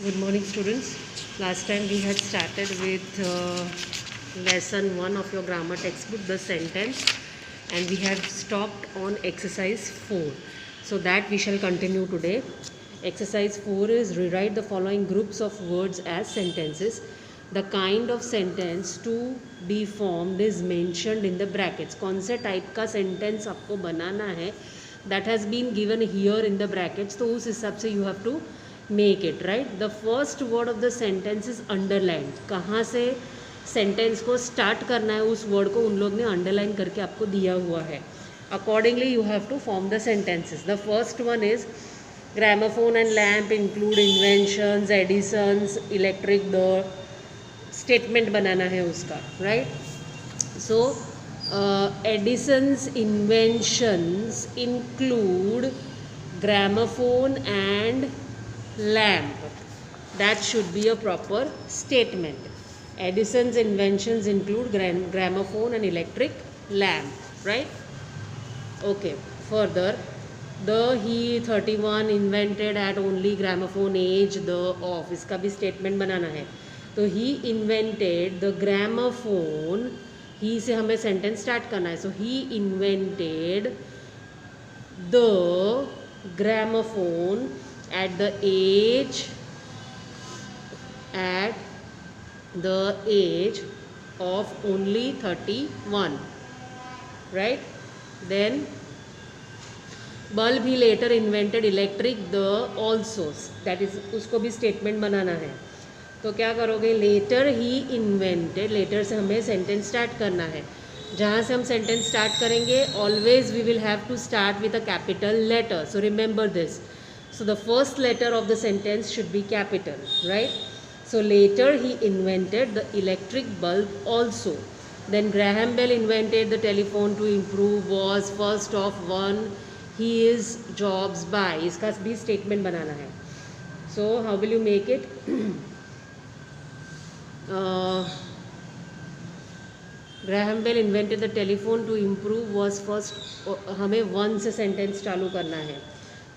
Good morning, students. Last time we had started with lesson 1 of your grammar textbook, the sentence, and we have stopped on exercise 4. So that we shall continue today. Exercise 4 is rewrite the following groups of words as sentences. The kind of sentence to be formed is mentioned in the brackets. कौन से type का sentence आपको बनाना है, that has been given here in the brackets. तो उस हिसाब से you have to make it, right? The first word of the sentence is underlined. कहाँ से सेंटेंस को स्टार्ट करना है उस वर्ड को उन लोग ने अंडरलाइन करके आपको दिया हुआ है. Accordingly you have to form the sentences. The first one is gramophone and lamp include inventions, Edison's electric door. Statement बनाना है उसका, right? So Edison's inventions include gramophone and lamp. That should be a proper statement. Edison's inventions include gramophone and electric lamp, right? Okay. Further, he 31 invented at only gramophone age the of. इसका भी statement बनाना है. तो he invented the gramophone. he से हमें sentence start करना है. So he invented the gramophone at the age of only 31, right? Then bulb he later invented electric the also, that is उसको भी statement बनाना है. तो क्या करोगे, लेटर ही इन्वेंटेड. लेटर से हमें सेंटेंस स्टार्ट करना है. जहाँ से हम सेंटेंस स्टार्ट करेंगे always we will have to start with a capital letter. So remember this. So the first letter of the sentence should be capital, right? So later he invented the electric bulb also. Then Graham Bell invented the telephone to improve was first of one his jobs by. इसका भी statement बनाना है. So how will you make it? Graham Bell invented the telephone to improve was first. हमें one से sentence चालू करना है.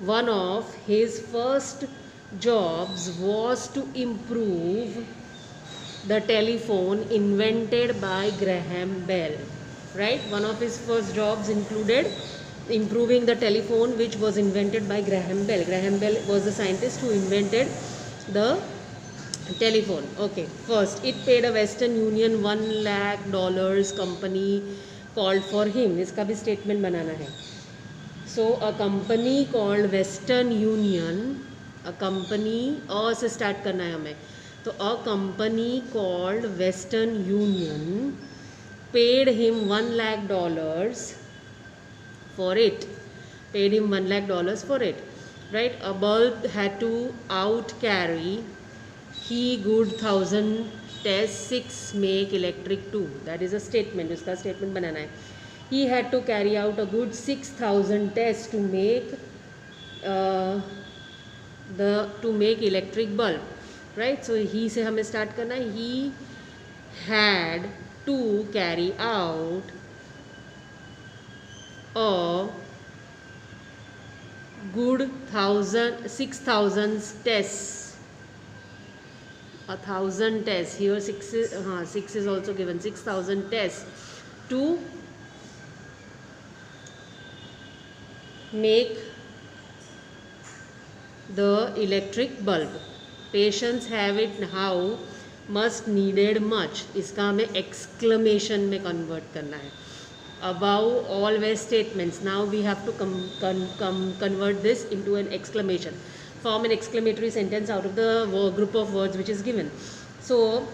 One of his first jobs was to improve the telephone invented by Graham Bell, right? One of his first jobs included improving the telephone which was invented by Graham Bell. Graham Bell was the scientist who invented the telephone. Okay, first it paid a Western Union $1 lakh company called for him. इसका भी statement बनाना है. So a company called Western Union, a company से start करना है हमें. तो a company called Western Union paid him $1 lakh for it. Paid him $1 lakh for it, right? A bulb had to out carry he good 1000 tests 6 make electric 2. That is a statement. उसका statement बनाना है. He had to carry out a good 6000 tests to make electric bulb, right? So he से हमें start करना है. He had to carry out a good 6000 tests. 1000 tests. Here 6 is also given. 6000 tests to make the electric bulb. Patients have it how must needed much. इसका हमें exclamation में convert करना है. Above all were statements. Now we have to convert this into an exclamation. Form an exclamatory sentence out of the group of words which is given. So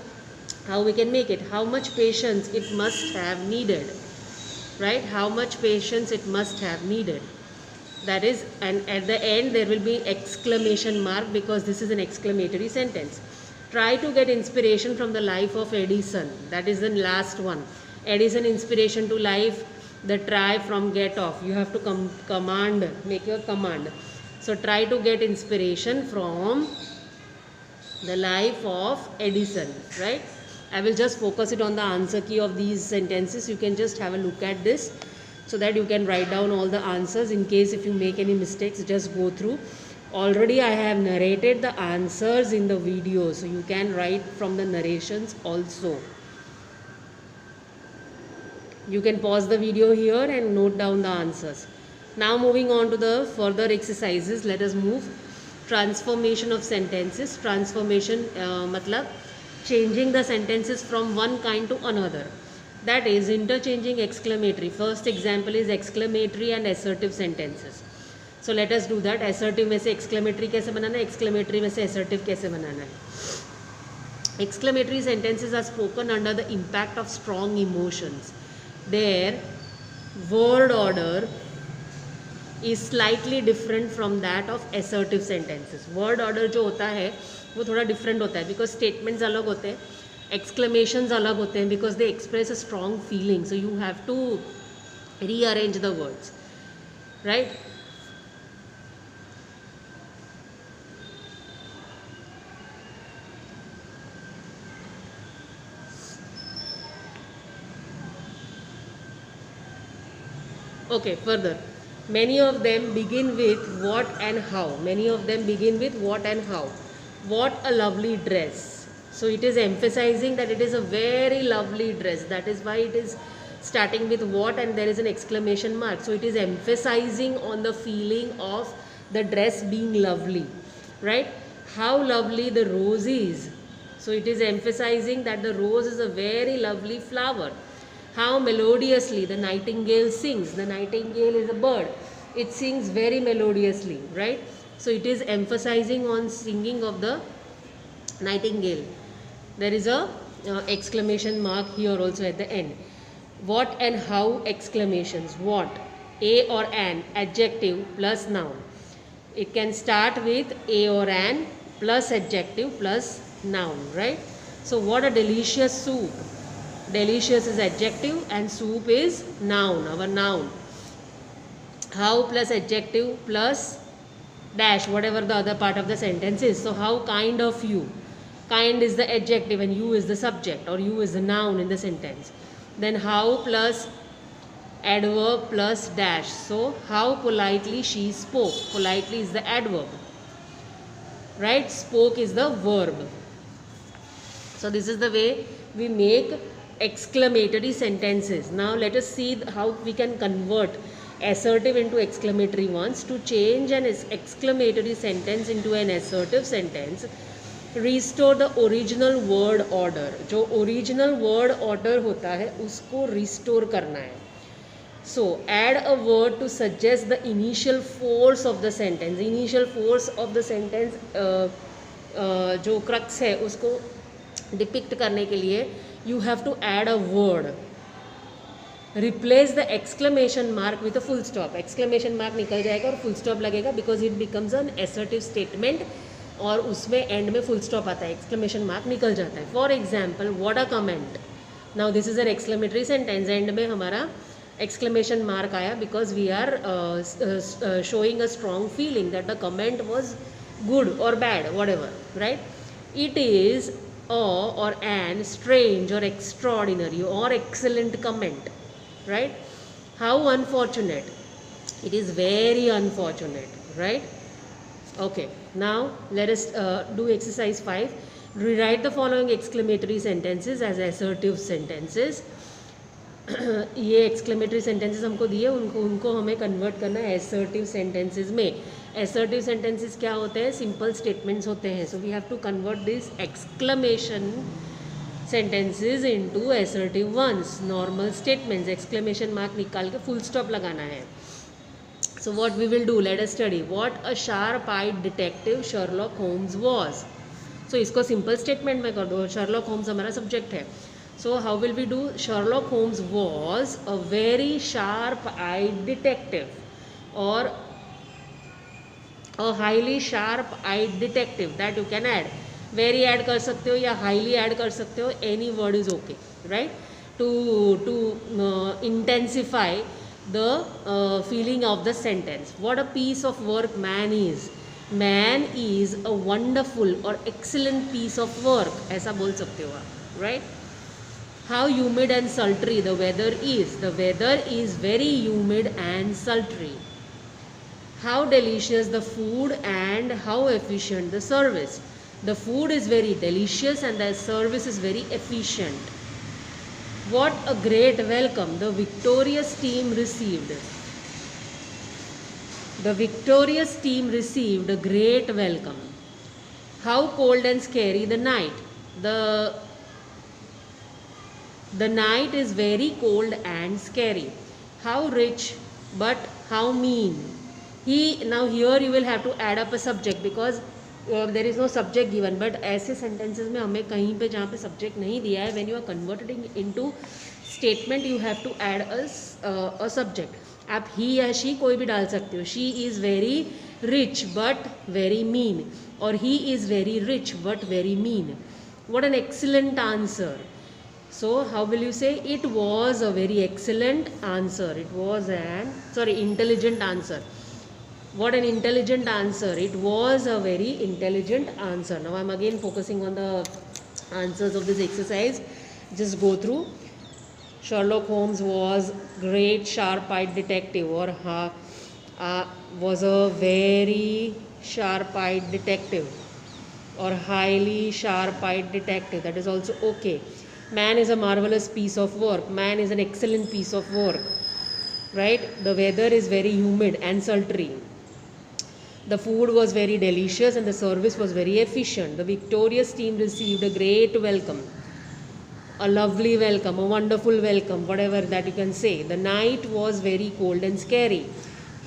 how we can make it? How much patience it must have needed, right? How much patience it must have needed. That is, and at the end there will be exclamation mark because this is an exclamatory sentence. Try to get inspiration from the life of Edison. That is the last one. Edison inspiration to life. The try from get off. You have to command, make your command. So try to get inspiration from the life of Edison, right? I will just focus it on the answer key of these sentences. You can just have a look at this so that you can write down all the answers. In case if you make any mistakes, just go through Already I have narrated the answers in the video, so you can write from the narrations also. You can pause the video here and note down the answers. Now moving on to the further exercises, let us move. Transformation of sentences. Transformation matlab changing the sentences from one kind to another. That is interchanging exclamatory. First example is exclamatory and assertive sentences. So let us do that. Assertive में से exclamatory कैसे बनाना है, exclamatory में से assertive कैसे बनाना है. Exclamatory sentences are spoken under the impact of strong emotions. Their word order is slightly different from that of assertive sentences. Word order जो होता है वो थोड़ा different होता है because statements अलग होते हैं, exclamations अलग होते हैं because they express a strong feeling. So you have to rearrange the words, right? Okay, further. Many of them begin with what and how. Many of them begin with what and how. What a lovely dress. So it is emphasizing that it is a very lovely dress. That is why it is starting with what and there is an exclamation mark. So it is emphasizing on the feeling of the dress being lovely. Right? How lovely the rose is. So it is emphasizing that the rose is a very lovely flower. How melodiously the nightingale sings. The nightingale is a bird. It sings very melodiously, right? So it is emphasizing on singing of the nightingale. There is a exclamation mark here also at the end. What and how exclamations. What? A or an adjective plus noun. It can start with a or an plus adjective plus noun, right? So what a delicious soup. Delicious is adjective and soup is noun, our noun. How plus adjective plus dash, whatever the other part of the sentence is. So how kind of you. Kind is the adjective and you is the subject or you is the noun in the sentence. Then how plus adverb plus dash. So how politely she spoke. Politely is the adverb. Right? Spoke is the verb. So this is the way we make exclamatory sentences. Now let us see how we can convert assertive into exclamatory ones. To change an exclamatory sentence into an assertive sentence, restore the original word order. जो original word order होता है उसको restore करना है. So add a word to suggest the initial force of the sentence. Initial force of the sentence जो crux है उसको depict करने के लिए you have to add a word. Replace the exclamation mark with a full stop. Exclamation mark निकल जाएगा और full stop लगेगा because it becomes an assertive statement और उसमें end में full stop आता है, exclamation mark निकल जाता है. For example, what a comment. Now this is an exclamatory sentence. End में हमारा exclamation mark आया because we are showing a strong feeling that the comment was good or bad, whatever, right? It is or an strange or extraordinary or excellent comment, right? How unfortunate. It is very unfortunate, right? Okay, now let us do exercise 5. Rewrite the following exclamatory sentences as assertive sentences. ये exclamatory sentences हमको दिए, उनको हमें convert करना है assertive sentences में. Assertive sentences क्या होते हैं? Simple statements होते हैं. So we have to convert these exclamation sentences into assertive ones. Normal statements. Exclamation mark निकाल के full stop लगाना है. So what we will do? Let us study. What a sharp-eyed detective Sherlock Holmes was. So इसको simple statement में कर दो. Sherlock Holmes हमारा subject है. So how will we do? Sherlock Holmes was a very sharp-eyed detective or a highly sharp-eyed detective. That you can add. Very add कर सकते हो या highly add कर सकते हो. Any word is okay, right? To intensify the feeling of the sentence. What a piece of work man is. Man is a wonderful or excellent piece of work. ऐसा बोल सकते हो आप, right? How humid and sultry the weather is. The weather is very humid and sultry. how delicious the food and how efficient the service. The food is very delicious and the service is very efficient. What a great welcome the victorious team received. The victorious team received a great welcome. How cold and scary the night. The night is very cold and scary. How rich but how mean. Now here you will have to add up a subject because there is no subject given, but ऐसे sentences में हमें कहीं पे जहाँ पे subject नहीं दिया है, when you are converting into statement you have to add a subject. आप he या she कोई भी डाल सकते हो. She is very rich but very mean, और he is very rich but very mean. What an excellent answer. So how will you say? It was a very excellent answer. It was an intelligent answer. What an intelligent answer. It was a very intelligent answer. Now I'm again focusing on the answers of this exercise. Just go through. Sherlock Holmes was great sharp-eyed detective, or was a very sharp-eyed detective, or highly sharp-eyed detective. That is also okay. Man is a marvelous piece of work. Man is an excellent piece of work. Right? The weather is very humid and sultry. The food was very delicious and the service was very efficient. The victorious team received a great welcome. A lovely welcome, a wonderful welcome, whatever that you can say. The night was very cold and scary.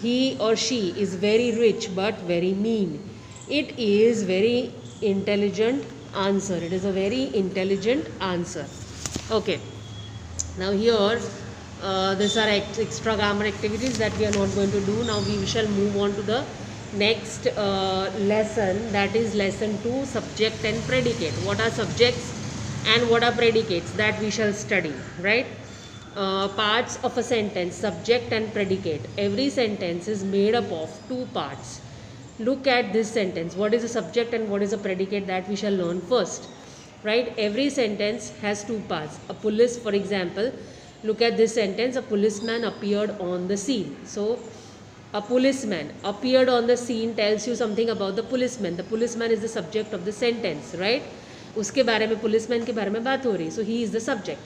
He or she is very rich but very mean. It is very intelligent answer. It is a very intelligent answer. Okay. Now here, these are extra grammar activities that we are not going to do. Now we shall move on to the next lesson, that is lesson 2, subject and predicate. What are subjects and what are predicates, that we shall study, right? Parts of a sentence, subject and predicate. Every sentence is made up of 2 parts. Look at this sentence. What is a subject and what is a predicate, that we shall learn first, right? Every sentence has 2 parts. A police, for example, look at this sentence. A policeman appeared on the scene. So a policeman appeared on the scene tells you something about the policeman. The policeman is the subject of the sentence, right? उसके बारे में, policeman के बारे में बात हो रही. So he is the subject.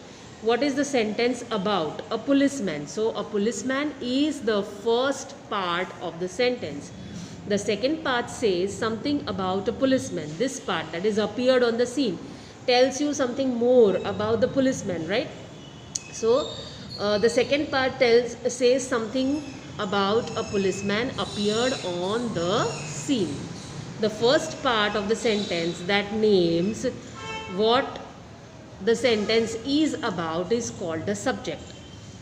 What is the sentence about? A policeman. So a policeman is the first part of the sentence. The second part says something about a policeman. This part, that is appeared on the scene, tells you something more about the policeman, right? So the second part says something about a policeman appeared on the scene. The first part of the sentence that names what the sentence is about is called the subject.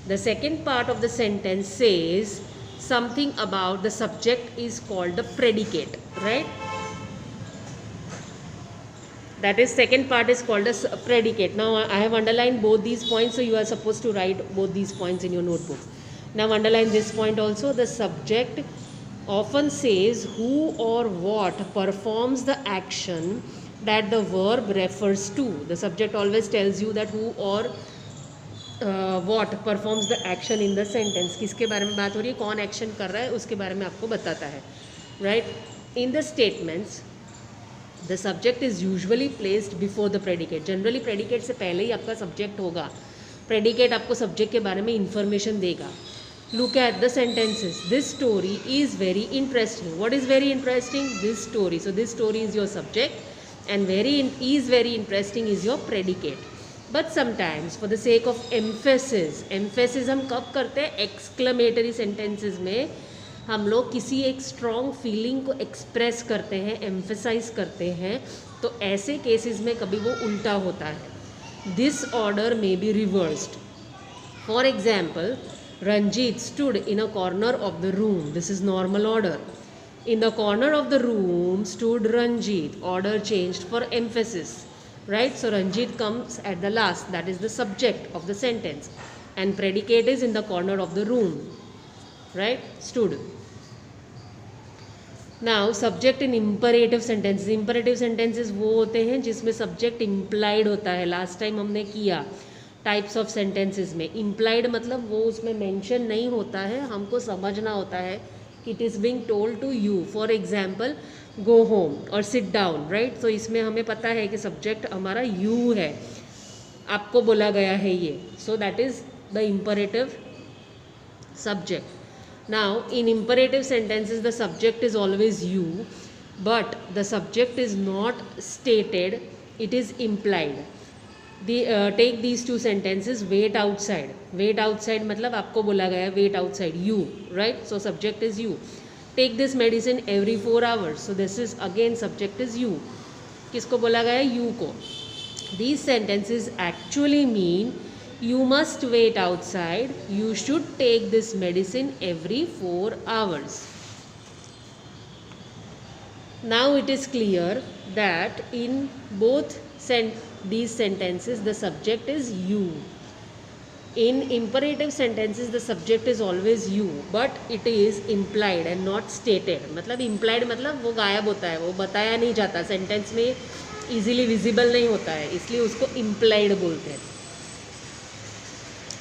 The second part of the sentence says something about the subject is called the predicate, right? That is, second part is called as predicate. Now I have underlined both these points, so you are supposed to write both these points in your notebook. Now underline this point also. The subject often says who or what performs the action that the verb refers to. The subject always tells you that who or what performs the action in the sentence. किसके बारे में बात हो रही है, कौन action कर रहा है, उसके बारे में आपको बताता है, right? In the statements, the subject is usually placed before the predicate. Generally predicate से पहले ही आपका subject होगा. Predicate आपको subject के बारे में information देगा. Look at the sentences. This story is very interesting. What is very interesting? This story. So this story is your subject, and very interesting is your predicate. But sometimes for the sake of emphasis हम कब करते हैं? Exclamatory sentences में हम लोग किसी एक strong feeling को express करते हैं, emphasize करते हैं, तो ऐसे cases में कभी वो उल्टा होता है. This order may be reversed. For example, Ranjit stood in a corner of the room. This is normal order. In the corner of the room stood Ranjit. Order changed for emphasis. Right? So Ranjit comes at the last. That is the subject of the sentence. And predicate is in the corner of the room. Right? Stood. Now subject in imperative sentences. Imperative sentences वो होते हैं जिसमें subject implied होता है. Last time हमने किया types of sentences में. Implied मतलब वो उसमें मेंशन नहीं होता है, हमको समझना होता है it is being told to you. For example go home और सिट डाउन, राइट. तो इसमें हमें पता है कि सब्जेक्ट हमारा यू है, आपको बोला गया है ये. So that is the imperative subject. Now in imperative sentences the subject is always you, but the subject is not stated, it is implied. Take these two sentences. Wait outside. Wait outside मतलब आपको बोला गया है wait outside, you, right. So subject is you. Take this medicine every 4 hours. So this is again subject is you. किसको बोला गया है? you को. These sentences actually mean you must wait outside, you should take this medicine every 4 hours. Now it is clear that in both these sentences the subject is you. In imperative sentences the subject is always you, but it is implied and not stated. मतलब implied मतलब वो गायब होता है, वो बताया नहीं जाता, सेंटेंस में easily visible नहीं होता है, इसलिए उसको implied बोलते हैं.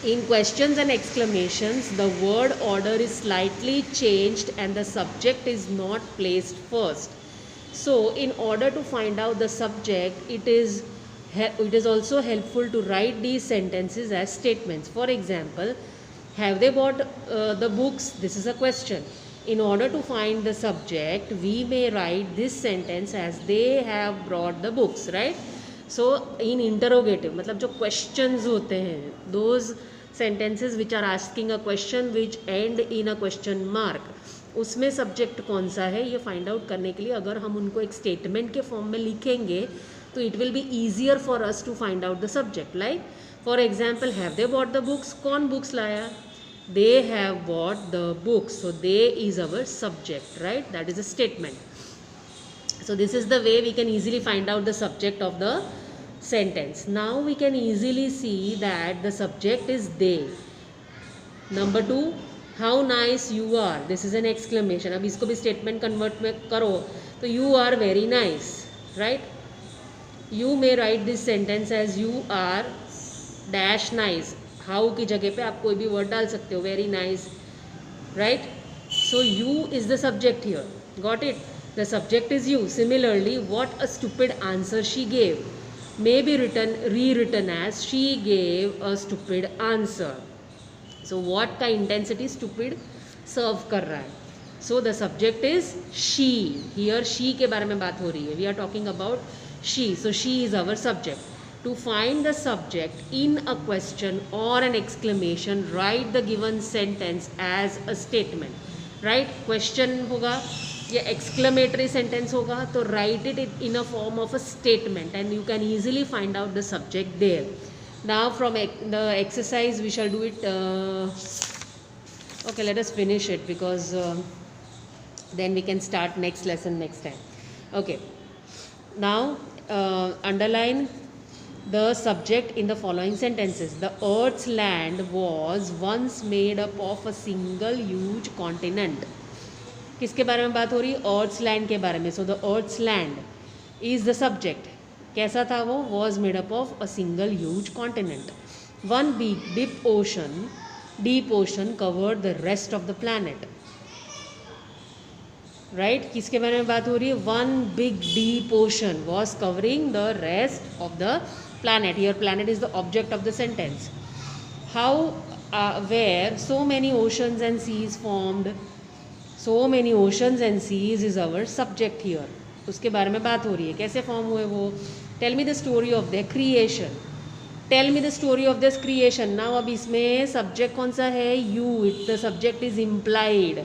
In questions and exclamations, the word order is slightly changed and the subject is not placed first. So, in order to find out the subject, it is also helpful to write these sentences as statements. For example, have they bought the books? This is a question. In order to find the subject, we may write this sentence as they have brought the books, right? So in interrogative मतलब जो questions होते हैं, those sentences which are asking a question which end in a question mark, उसमें subject कौन सा है ये find out करने के लिए अगर हम उनको एक statement के form में लिखेंगे तो it will be easier for us to find out the subject. Like for example, have they bought the books? कौन books लाया? They have bought the books. So they is our subject, right? That is a statement. So this is the way we can easily find out the subject of the sentence. Now we can easily see that the subject is they. Number 2, how nice you are. This is an exclamation. अब इसको भी statement convert में करो तो you are very nice, right? You may write this sentence as you are dash nice. How की जगह पे आप कोई भी word डाल सकते हो, very nice, right? So you is the subject here. Got it? The subject is you. Similarly, what a stupid answer she gave may be rewritten as she gave a stupid answer. So what का intensity stupid serve कर रहा है. So the subject is she. Here she के बारे में बात हो रही है. We are talking about she. So she is our subject. To find the subject in a question or an exclamation, write the given sentence as a statement. Right? Question होगा या exclamatory sentence होगा तो write it in a form of a statement and you can easily find out the subject there. Now from the exercise we shall do it. Okay, let us finish it because then we can start next lesson next time. Okay, now underline the subject in the following sentences. The earth's land was once made up of a single huge continent. किसके बारे में बात हो रही है? earth's land के बारे में. So the earth's land is the subject. कैसा था वो? was made up of a single huge continent. One big deep ocean covered the rest of the planet. Right? किसके बारे में बात हो रही है? One big deep ocean was covering the rest of the planet. Here planet is the object of the sentence. How where so many oceans and seas formed. So many oceans and seas is our subject here. उसके बारे में बात हो रही है. कैसे form हुए वो? Tell me the story of their creation. Tell me the story of this creation. Now अब इसमें subject कौन सा है? You. The subject is implied.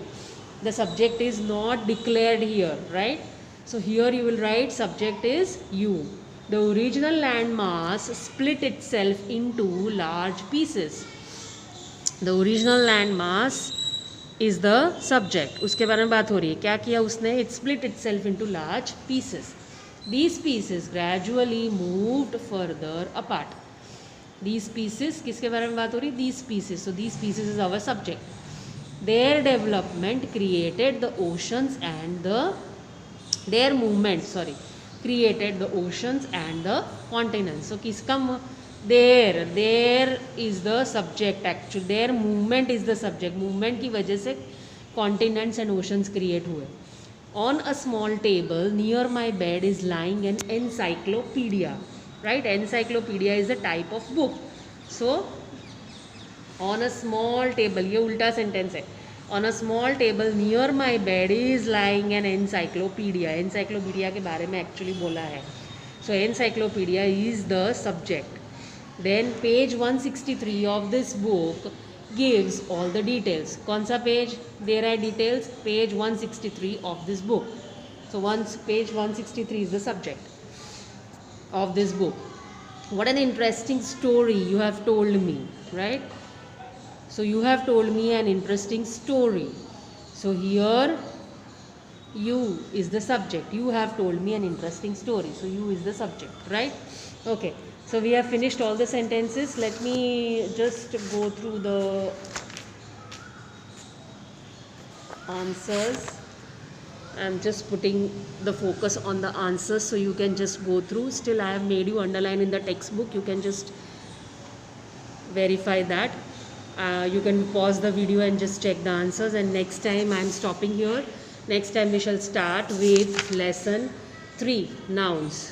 The subject is not declared here, right? So here you will write subject is you. The original landmass split itself into large pieces. The original landmass is the subject. उसके बारे में बात हो रही है. क्या किया उसने? It split itself into large pieces. These pieces gradually moved further apart. These pieces किसके बारे में बात हो रही है? These pieces. So these pieces is our subject. Their development created the oceans and their movement created the oceans and the continents. So किसका there is the subject actually. Their movement is the subject. Movement की वजह से continents and oceans create हुए. On a small table near my bed is lying an encyclopedia. Right? Encyclopedia is a type of book. So, on a small table, ये उल्टा sentence है. On a small table near my bed is lying an encyclopedia. Encyclopedia के बारे में actually बोला है. So, encyclopedia is the subject. Then page 163 of this book gives all the details. कौन सा पेज दे रहा है details? Page 163 of this book. So once page 163 is the subject of this book. What an interesting story you have told me, right? So you have told me an interesting story. So here you is the subject. You have told me an interesting story. So you is the subject, right? Okay. So we have finished all the sentences. Let me just go through the answers. I'm just putting the focus on the answers so you can just go through. Still I have made you underline in the textbook. You can just verify that. You can pause the video and just check the answers, and next time I'm stopping here. Next time we shall start with lesson 3, nouns.